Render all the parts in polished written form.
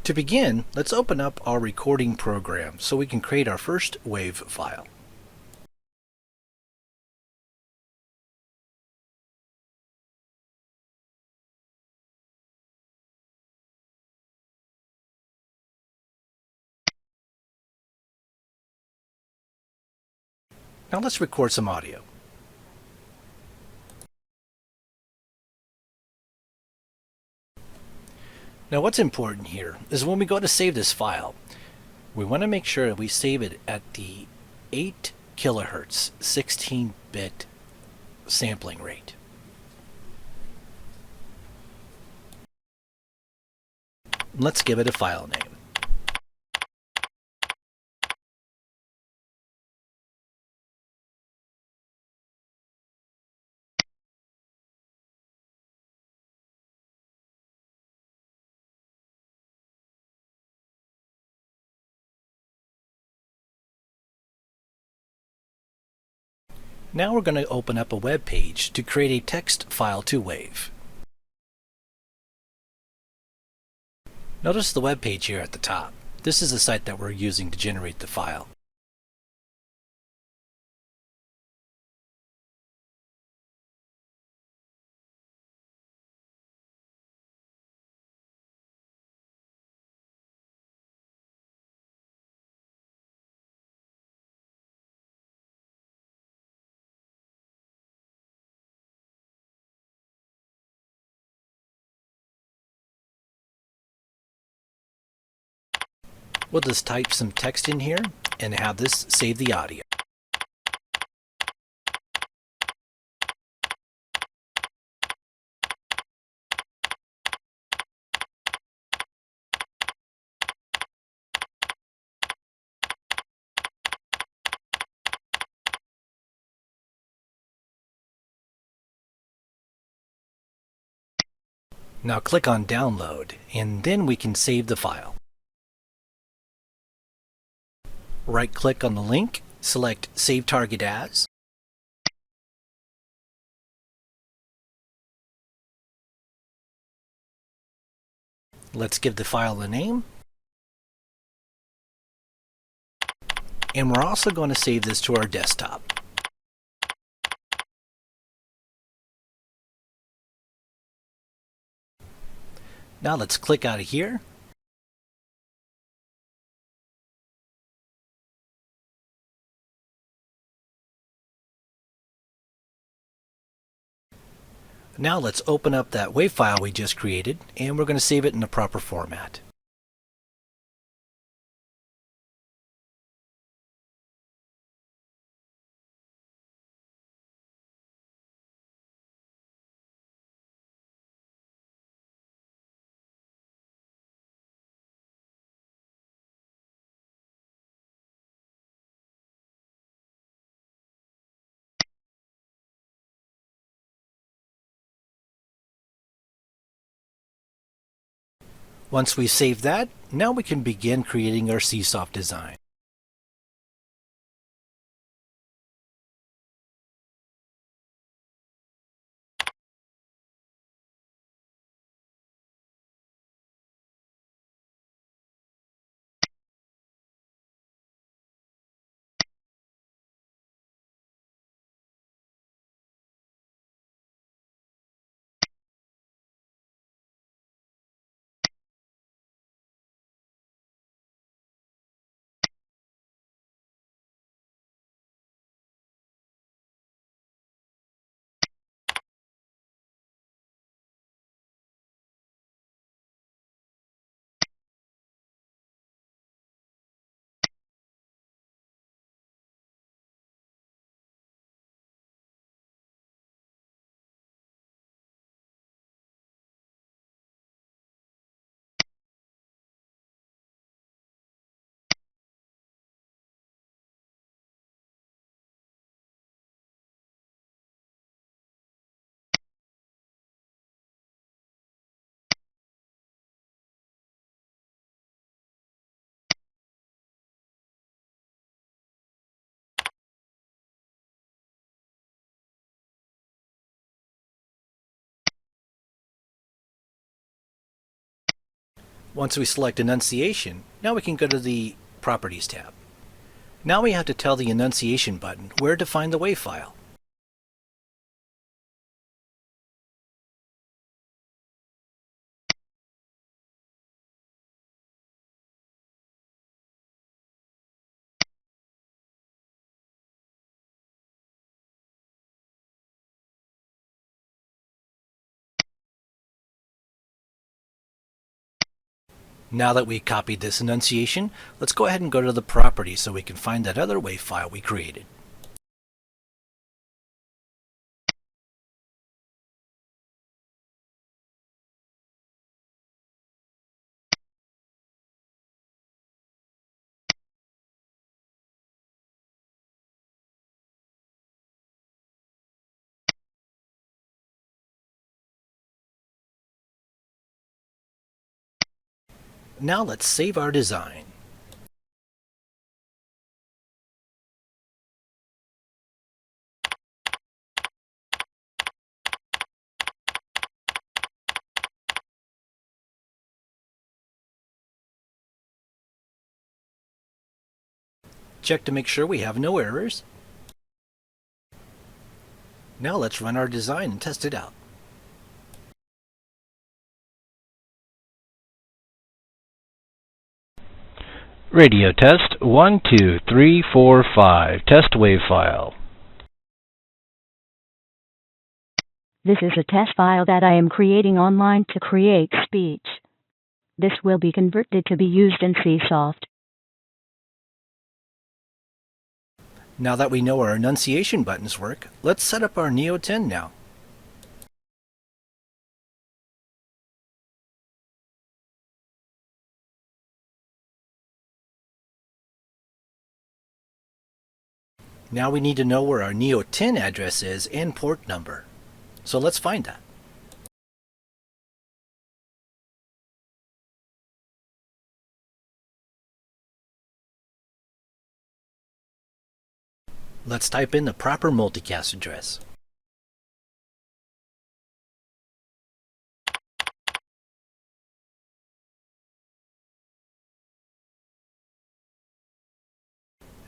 To begin, let's open up our recording program so we can create our first WAV file. Now let's record some audio. Now what's important here is when we go to save this file, we want to make sure that we save it at the 8 kilohertz 16-bit sampling rate. Let's give it a file name. Now we're going to open up a web page to create a text file to WAV. Notice the web page here at the top. This is the site that we're using to generate the file. We'll just type some text in here and have this save the audio. Now click on download and then we can save the file. Right-click on the link, select Save Target As. Let's give the file a name. And we're also going to save this to our desktop. Now let's click out of here. Now let's open up that WAV file we just created, and we're going to save it in the proper format. Once we save that, now we can begin creating our CSOF design. Once we select Annunciation, now we can go to the Properties tab. Now we have to tell the Annunciation button where to find the WAV file. Now that we copied this Annunciation, let's go ahead and go to the Properties so we can find that other WAV file we created. Now let's save our design. Check to make sure we have no errors. Now let's run our design and test it out. Radio test 1, 2, 3, 4, 5. Test WAV file. This is a test file that I am creating online to create speech. This will be converted to be used in CSoft. Now that we know our Annunciation buttons work, let's set up our Neo 10 now. Now we need to know where our Neo 10 address is and port number. So let's find that. Let's type in the proper multicast address.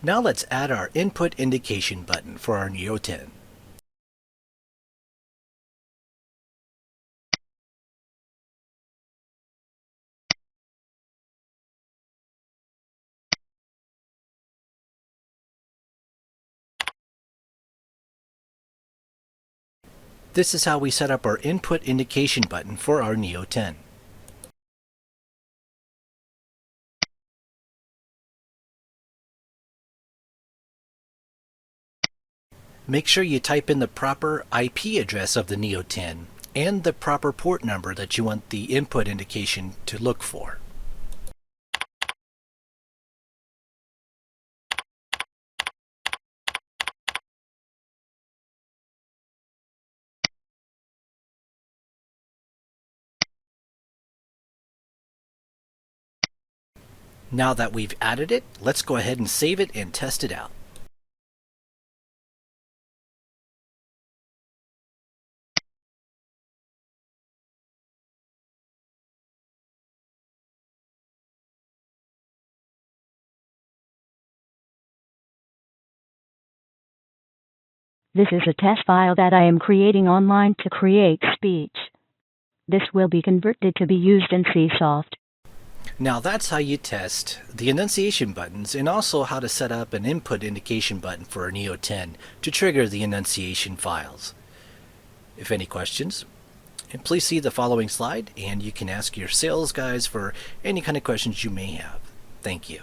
Now let's add our input indication button for our Neo 10. This is how we set up our input indication button for our Neo 10. Make sure you type in the proper IP address of the Neo 10 and the proper port number that you want the input indication to look for. Now that we've added it, let's go ahead and save it and test it out. This is a test file that I am creating online to create speech. This will be converted to be used in CSoft. Now that's how you test the Annunciation buttons and also how to set up an input indication button for a Neo 10 to trigger the Annunciation files. If any questions, please see the following slide and you can ask your sales guys for any kind of questions you may have. Thank you.